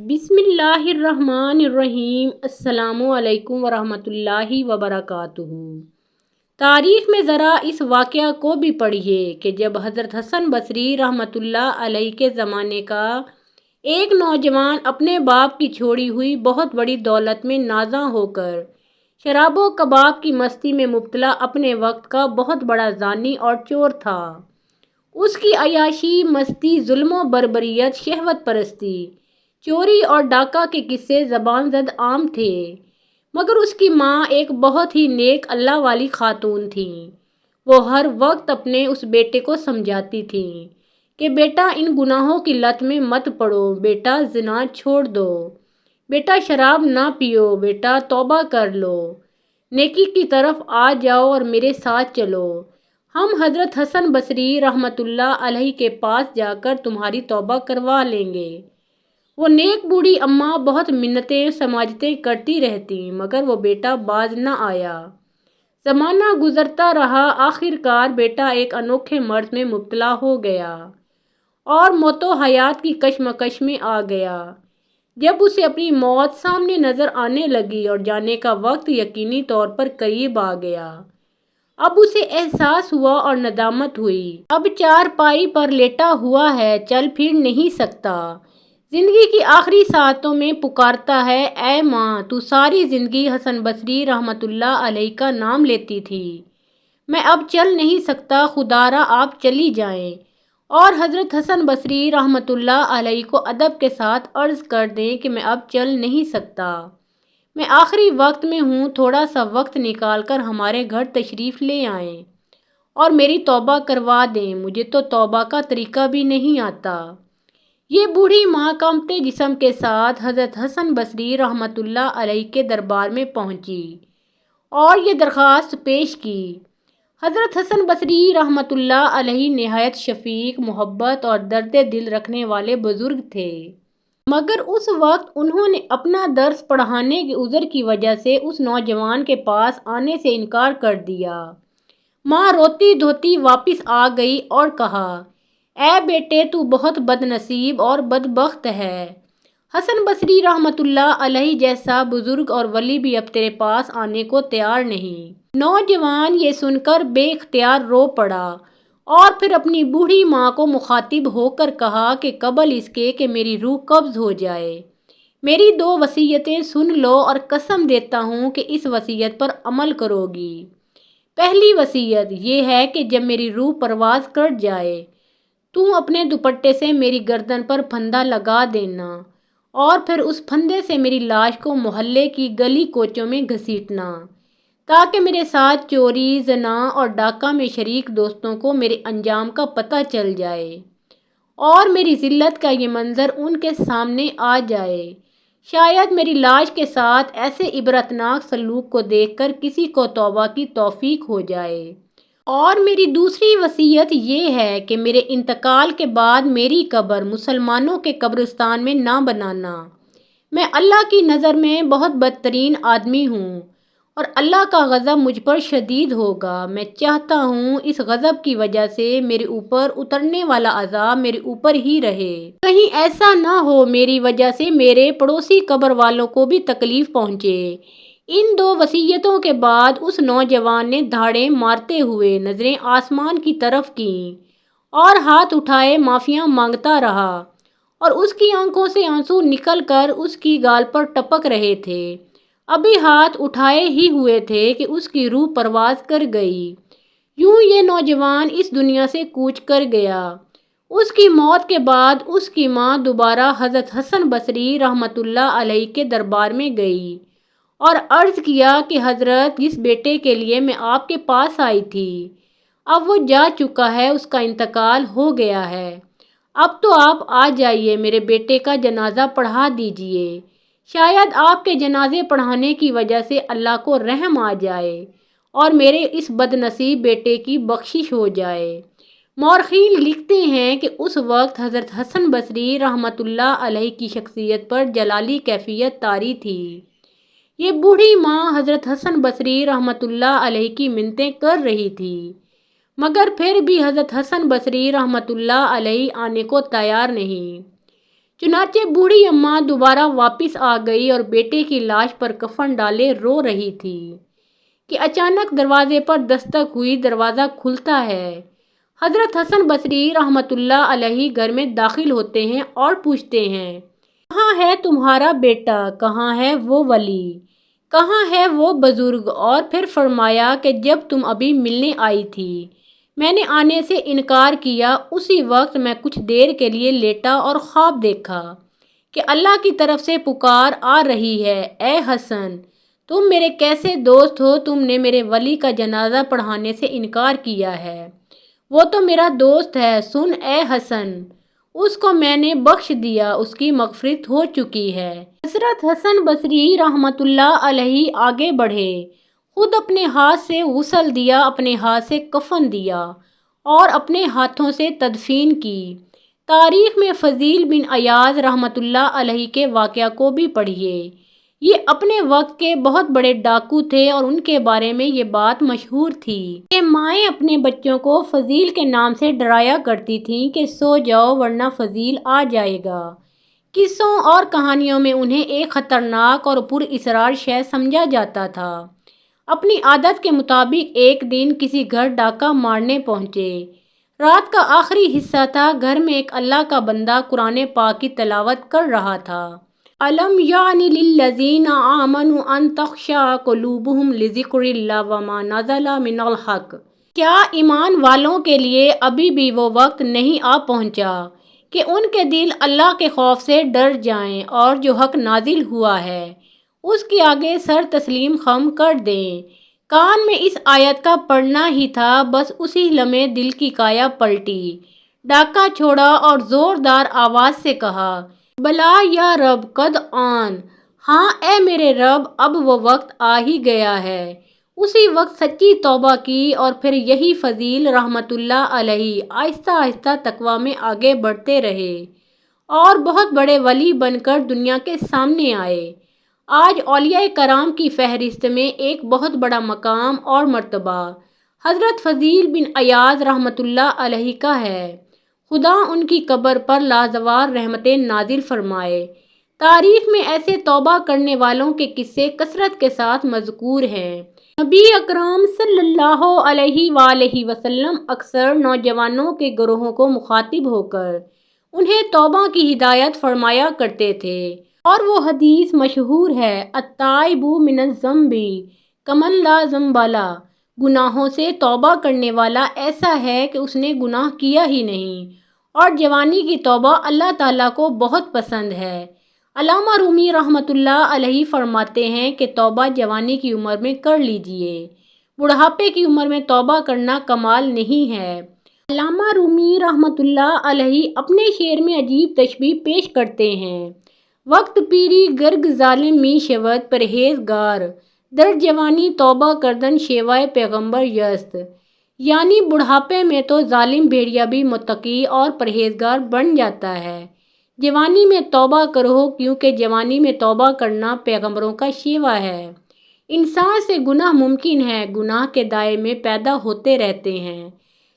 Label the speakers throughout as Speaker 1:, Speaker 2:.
Speaker 1: بسم اللہ الرحمن الرحیم۔ السلام علیکم ورحمۃ اللہ وبرکاتہ۔ تاریخ میں ذرا اس واقعہ کو بھی پڑھیے کہ جب حضرت حسن بصری رحمۃ اللہ علیہ کے زمانے کا ایک نوجوان اپنے باپ کی چھوڑی ہوئی بہت بڑی دولت میں نازاں ہو کر شراب و کباب کی مستی میں مبتلا اپنے وقت کا بہت بڑا زانی اور چور تھا۔ اس کی عیاشی، مستی، ظلم و بربریت، شہوت پرستی، چوری اور ڈاکہ کے قصے زبان زد عام تھے، مگر اس کی ماں ایک بہت ہی نیک اللہ والی خاتون تھیں۔ وہ ہر وقت اپنے اس بیٹے کو سمجھاتی تھیں کہ بیٹا ان گناہوں کی لت میں مت پڑو، بیٹا زنا چھوڑ دو، بیٹا شراب نہ پیو، بیٹا توبہ کر لو، نیکی کی طرف آ جاؤ اور میرے ساتھ چلو، ہم حضرت حسن بصری رحمۃ اللہ علیہ کے پاس جا کر تمہاری توبہ کروا لیں گے۔ وہ نیک بوڑھی اماں بہت منتیں سماجتیں کرتی رہتی، مگر وہ بیٹا باز نہ آیا۔ زمانہ گزرتا رہا، آخر کار بیٹا ایک انوکھے مرض میں مبتلا ہو گیا اور موت و حیات کی کشمکش میں آ گیا۔ جب اسے اپنی موت سامنے نظر آنے لگی اور جانے کا وقت یقینی طور پر قریب آ گیا، اب اسے احساس ہوا اور ندامت ہوئی۔ اب چارپائی پر لیٹا ہوا ہے، چل پھر نہیں سکتا، زندگی کی آخری ساعتوں میں پکارتا ہے، اے ماں تو ساری زندگی حسن بصری رحمۃ اللہ علیہ کا نام لیتی تھی، میں اب چل نہیں سکتا، خدارا آپ چلی جائیں اور حضرت حسن بصری رحمۃ اللہ علیہ کو ادب کے ساتھ عرض کر دیں کہ میں اب چل نہیں سکتا، میں آخری وقت میں ہوں، تھوڑا سا وقت نکال کر ہمارے گھر تشریف لے آئیں اور میری توبہ کروا دیں، مجھے تو توبہ کا طریقہ بھی نہیں آتا۔ یہ بوڑھی ماں کانپتے جسم کے ساتھ حضرت حسن بصری رحمۃ اللہ علیہ کے دربار میں پہنچی اور یہ درخواست پیش کی۔ حضرت حسن بصری رحمۃ اللہ علیہ نہایت شفیق، محبت اور درد دل رکھنے والے بزرگ تھے، مگر اس وقت انہوں نے اپنا درس پڑھانے کے عذر کی وجہ سے اس نوجوان کے پاس آنے سے انکار کر دیا۔ ماں روتی دھوتی واپس آ گئی اور کہا، اے بیٹے تو بہت بد نصیب اور بدبخت ہے، حسن بصری رحمۃ اللہ علیہ جیسا بزرگ اور ولی بھی اب تیرے پاس آنے کو تیار نہیں۔ نوجوان یہ سن کر بے اختیار رو پڑا اور پھر اپنی بوڑھی ماں کو مخاطب ہو کر کہا کہ قبل اس کے کہ میری روح قبض ہو جائے، میری 2 وصیتیں سن لو اور قسم دیتا ہوں کہ اس وصیت پر عمل کرو گی۔ پہلی وصیت یہ ہے کہ جب میری روح پرواز کر جائے تم اپنے دوپٹے سے میری گردن پر پھندا لگا دینا اور پھر اس پھندے سے میری لاش کو محلے کی گلی کوچوں میں گھسیٹنا، تاکہ میرے ساتھ چوری، زنا اور ڈاکہ میں شریک دوستوں کو میرے انجام کا پتہ چل جائے اور میری ذلت کا یہ منظر ان کے سامنے آ جائے، شاید میری لاش کے ساتھ ایسے عبرتناک سلوک کو دیکھ کر کسی کو توبہ کی توفیق ہو جائے۔ اور میری دوسری وصیت یہ ہے کہ میرے انتقال کے بعد میری قبر مسلمانوں کے قبرستان میں نہ بنانا، میں اللہ کی نظر میں بہت بدترین آدمی ہوں اور اللہ کا غضب مجھ پر شدید ہوگا، میں چاہتا ہوں اس غضب کی وجہ سے میرے اوپر اترنے والا عذاب میرے اوپر ہی رہے، کہیں ایسا نہ ہو میری وجہ سے میرے پڑوسی قبر والوں کو بھی تکلیف پہنچے۔ ان 2 وصیتوں کے بعد اس نوجوان نے دھاڑیں مارتے ہوئے نظریں آسمان کی طرف کیں اور ہاتھ اٹھائے معافیاں مانگتا رہا اور اس کی آنکھوں سے آنسو نکل کر اس کی گال پر ٹپک رہے تھے، ابھی ہاتھ اٹھائے ہی ہوئے تھے کہ اس کی روح پرواز کر گئی۔ یوں یہ نوجوان اس دنیا سے کوچ کر گیا۔ اس کی موت کے بعد اس کی ماں دوبارہ حضرت حسن بصری رحمۃ اللہ علیہ کے دربار میں گئی اور عرض کیا کہ حضرت، جس بیٹے کے لیے میں آپ کے پاس آئی تھی اب وہ جا چکا ہے، اس کا انتقال ہو گیا ہے، اب تو آپ آ جائیے، میرے بیٹے کا جنازہ پڑھا دیجیے، شاید آپ کے جنازے پڑھانے کی وجہ سے اللہ کو رحم آ جائے اور میرے اس بد نصیب بیٹے کی بخشش ہو جائے۔ مورخین لکھتے ہیں کہ اس وقت حضرت حسن بصری رحمۃ اللہ علیہ کی شخصیت پر جلالی کیفیت طاری تھی۔ یہ بوڑھی ماں حضرت حسن بصری رحمۃ اللہ علیہ کی منتیں کر رہی تھی، مگر پھر بھی حضرت حسن بصری رحمۃ اللہ علیہ آنے کو تیار نہیں۔ چنانچہ بوڑھی اماں دوبارہ واپس آ گئی اور بیٹے کی لاش پر کفن ڈالے رو رہی تھی کہ اچانک دروازے پر دستک ہوئی۔ دروازہ کھلتا ہے۔ حضرت حسن بصری رحمۃ اللہ علیہ گھر میں داخل ہوتے ہیں اور پوچھتے ہیں، کہاں ہے تمہارا بیٹا؟ کہاں ہے وہ ولی؟ کہاں ہے وہ بزرگ؟ اور پھر فرمایا کہ جب تم ابھی ملنے آئی تھی میں نے آنے سے انکار کیا، اسی وقت میں کچھ دیر کے لیے لیٹا اور خواب دیکھا کہ اللہ کی طرف سے پکار آ رہی ہے، اے حسن تم میرے کیسے دوست ہو؟ تم نے میرے ولی کا جنازہ پڑھانے سے انکار کیا ہے، وہ تو میرا دوست ہے، سن اے حسن، اس کو میں نے بخش دیا، اس کی مغفرت ہو چکی ہے۔ حضرت حسن بصری رحمۃ اللہ علیہ آگے بڑھے، خود اپنے ہاتھ سے غسل دیا، اپنے ہاتھ سے کفن دیا اور اپنے ہاتھوں سے تدفین کی۔ تاریخ میں فضیل بن عیاض رحمۃ اللہ علیہ کے واقعہ کو بھی پڑھیے۔ یہ اپنے وقت کے بہت بڑے ڈاکو تھے اور ان کے بارے میں یہ بات مشہور تھی کہ مائیں اپنے بچوں کو فضیل کے نام سے ڈرایا کرتی تھیں کہ سو جاؤ ورنہ فضیل آ جائے گا۔ قصوں اور کہانیوں میں انہیں ایک خطرناک اور پر اسرار شے سمجھا جاتا تھا۔ اپنی عادت کے مطابق ایک دن کسی گھر ڈاکہ مارنے پہنچے۔ رات کا آخری حصہ تھا۔ گھر میں ایک اللہ کا بندہ قرآن پاک کی تلاوت کر رہا تھا۔ أَلَمْ يَعْنِ لِلَّذِينَ آمَنُوا أَن تَخْشَعَ قُلُوبُهُمْ لِذِكْرِ اللَّهِ وَمَا نَزَلَ مِنَ الْحَقِّ۔ کیا ایمان والوں کے لیے ابھی بھی وہ وقت نہیں آ پہنچا کہ ان کے دل اللہ کے خوف سے ڈر جائیں اور جو حق نازل ہوا ہے اس کے آگے سر تسلیم خم کر دیں؟ کان میں اس آیت کا پڑنا ہی تھا، بس اسی لمحے دل کی کایا پلٹی۔ ڈاکہ چھوڑا اور زوردار آواز سے کہا، بلا یا رب قد آن، ہاں اے میرے رب اب وہ وقت آ ہی گیا ہے۔ اسی وقت سچی توبہ کی اور پھر یہی فضیل رحمۃ اللہ علیہ آہستہ آہستہ تقویٰ میں آگے بڑھتے رہے اور بہت بڑے ولی بن کر دنیا کے سامنے آئے۔ آج اولیاء کرام کی فہرست میں ایک بہت بڑا مقام اور مرتبہ حضرت فضیل بن عیاض رحمۃ اللہ علیہ کا ہے۔ خدا ان کی قبر پر لازوال رحمتیں نازل فرمائے۔ تاریخ میں ایسے توبہ کرنے والوں کے قصے کثرت کے ساتھ مذکور ہیں۔ نبی اکرم صلی اللہ علیہ وآلہ وسلم اکثر نوجوانوں کے گروہوں کو مخاطب ہو کر انہیں توبہ کی ہدایت فرمایا کرتے تھے، اور وہ حدیث مشہور ہے، التائب من الذنب کمن لا ذنب لہ، گناہوں سے توبہ کرنے والا ایسا ہے کہ اس نے گناہ کیا ہی نہیں، اور جوانی کی توبہ اللہ تعالیٰ کو بہت پسند ہے۔ علامہ رومی رحمۃ اللہ علیہ فرماتے ہیں کہ توبہ جوانی کی عمر میں کر لیجئے، بڑھاپے کی عمر میں توبہ کرنا کمال نہیں ہے۔ علامہ رومی رحمۃ اللہ علیہ اپنے شعر میں عجیب تشبیہ پیش کرتے ہیں، وقت پیری گرگ ظالم می شود پرہیزگار، در جوانی توبہ کردن شیوائے پیغمبر یست، یعنی بڑھاپے میں تو ظالم بھیڑیا بھی متقی اور پرہیزگار بن جاتا ہے۔ جوانی میں توبہ کرو، کیونکہ جوانی میں توبہ کرنا پیغمبروں کا شیوا ہے۔ انسان سے گناہ ممکن ہے، گناہ کے دائرے میں پیدا ہوتے رہتے ہیں،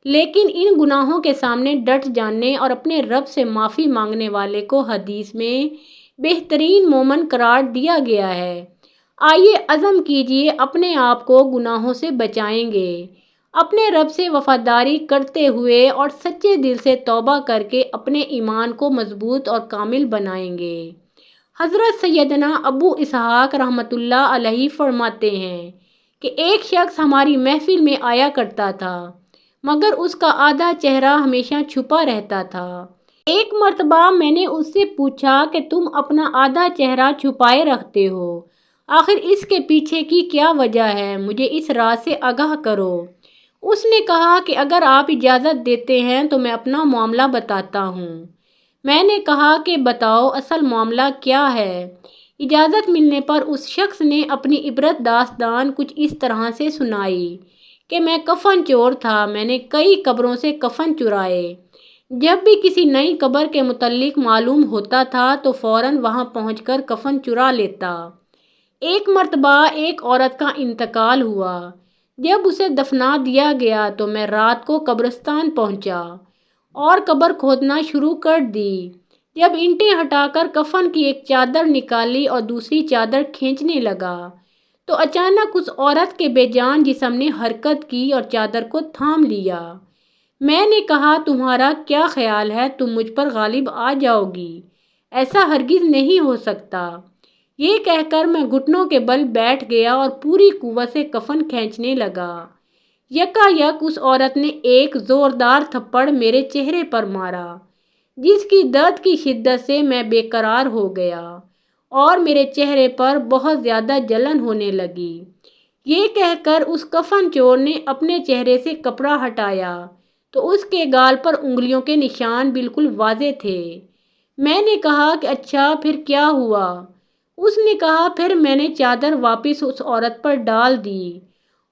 Speaker 1: لیکن ان گناہوں کے سامنے ڈٹ جانے اور اپنے رب سے معافی مانگنے والے کو حدیث میں بہترین مومن قرار دیا گیا ہے۔ آئیے عزم کیجئے اپنے آپ کو گناہوں سے بچائیں گے، اپنے رب سے وفاداری کرتے ہوئے اور سچے دل سے توبہ کر کے اپنے ایمان کو مضبوط اور کامل بنائیں گے۔ حضرت سیدنا ابو اسحاق رحمۃ اللہ علیہ فرماتے ہیں کہ ایک شخص ہماری محفل میں آیا کرتا تھا، مگر اس کا آدھا چہرہ ہمیشہ چھپا رہتا تھا۔ ایک مرتبہ میں نے اس سے پوچھا کہ تم اپنا آدھا چہرہ چھپائے رکھتے ہو، آخر اس کے پیچھے کی کیا وجہ ہے؟ مجھے اس راز سے آگاہ کرو۔ اس نے کہا کہ اگر آپ اجازت دیتے ہیں تو میں اپنا معاملہ بتاتا ہوں۔ میں نے کہا کہ بتاؤ اصل معاملہ کیا ہے؟ اجازت ملنے پر اس شخص نے اپنی عبرت داستان کچھ اس طرح سے سنائی کہ میں کفن چور تھا، میں نے کئی قبروں سے کفن چرائے۔ جب بھی کسی نئی قبر کے متعلق معلوم ہوتا تھا تو فوراً وہاں پہنچ کر کفن چرا لیتا۔ ایک مرتبہ ایک عورت کا انتقال ہوا۔ جب اسے دفنا دیا گیا تو میں رات کو قبرستان پہنچا اور قبر کھودنا شروع کر دی۔ جب اینٹیں ہٹا کر کفن کی ایک چادر نکالی اور دوسری چادر کھینچنے لگا تو اچانک اس عورت کے بے جان جسم نے حرکت کی اور چادر کو تھام لیا۔ میں نے کہا، تمہارا کیا خیال ہے تم مجھ پر غالب آ جاؤ گی؟ ایسا ہرگز نہیں ہو سکتا۔ یہ کہہ کر میں گھٹنوں کے بل بیٹھ گیا اور پوری قوت سے کفن کھینچنے لگا۔ یکا یک اس عورت نے ایک زوردار تھپڑ میرے چہرے پر مارا، جس کی درد کی شدت سے میں بے قرار ہو گیا اور میرے چہرے پر بہت زیادہ جلن ہونے لگی۔ یہ کہہ کر اس کفن چور نے اپنے چہرے سے کپڑا ہٹایا تو اس کے گال پر انگلیوں کے نشان بالکل واضح تھے۔ میں نے کہا کہ اچھا پھر کیا ہوا؟ اس نے کہا، پھر میں نے چادر واپس اس عورت پر ڈال دی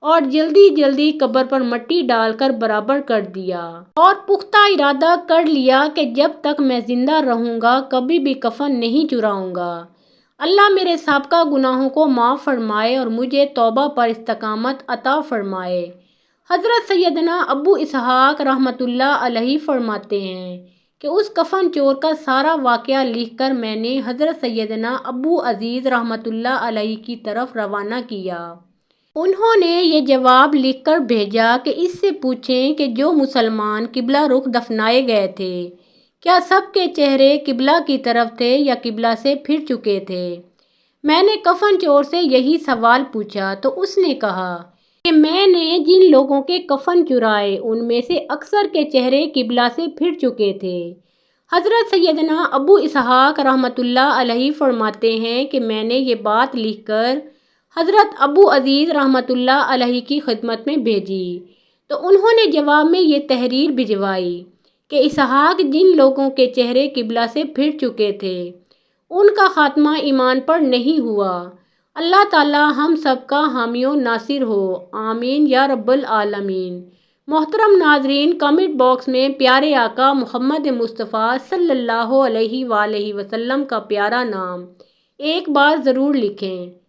Speaker 1: اور جلدی جلدی قبر پر مٹی ڈال کر برابر کر دیا اور پختہ ارادہ کر لیا کہ جب تک میں زندہ رہوں گا کبھی بھی کفن نہیں چراؤں گا۔ اللہ میرے سابقہ گناہوں کو معاف فرمائے اور مجھے توبہ پر استقامت عطا فرمائے۔ حضرت سیدنا ابو اسحاق رحمۃ اللہ علیہ فرماتے ہیں کہ اس کفن چور کا سارا واقعہ لکھ کر میں نے حضرت سیدنا ابو عزیز رحمۃ اللہ علیہ کی طرف روانہ کیا۔ انہوں نے یہ جواب لکھ کر بھیجا کہ اس سے پوچھیں کہ جو مسلمان قبلہ رخ دفنائے گئے تھے کیا سب کے چہرے قبلہ کی طرف تھے یا قبلہ سے پھر چکے تھے؟ میں نے کفن چور سے یہی سوال پوچھا تو اس نے کہا کہ میں نے جن لوگوں کے کفن چرائے ان میں سے اکثر کے چہرے قبلہ سے پھر چکے تھے۔ حضرت سیدنا ابو اسحاق رحمۃ اللہ علیہ فرماتے ہیں کہ میں نے یہ بات لکھ کر حضرت ابو عزیز رحمۃ اللہ علیہ کی خدمت میں بھیجی تو انہوں نے جواب میں یہ تحریر بھجوائی کہ اسحاق جن لوگوں کے چہرے قبلہ سے پھر چکے تھے ان کا خاتمہ ایمان پر نہیں ہوا۔ اللہ تعالی ہم سب کا حامی و ناصر ہو، آمین یا رب العالمین۔ محترم ناظرین، کمنٹ باکس میں پیارے آقا محمد مصطفیٰ صلی اللہ علیہ وآلہ وسلم کا پیارا نام ایک بار ضرور لکھیں۔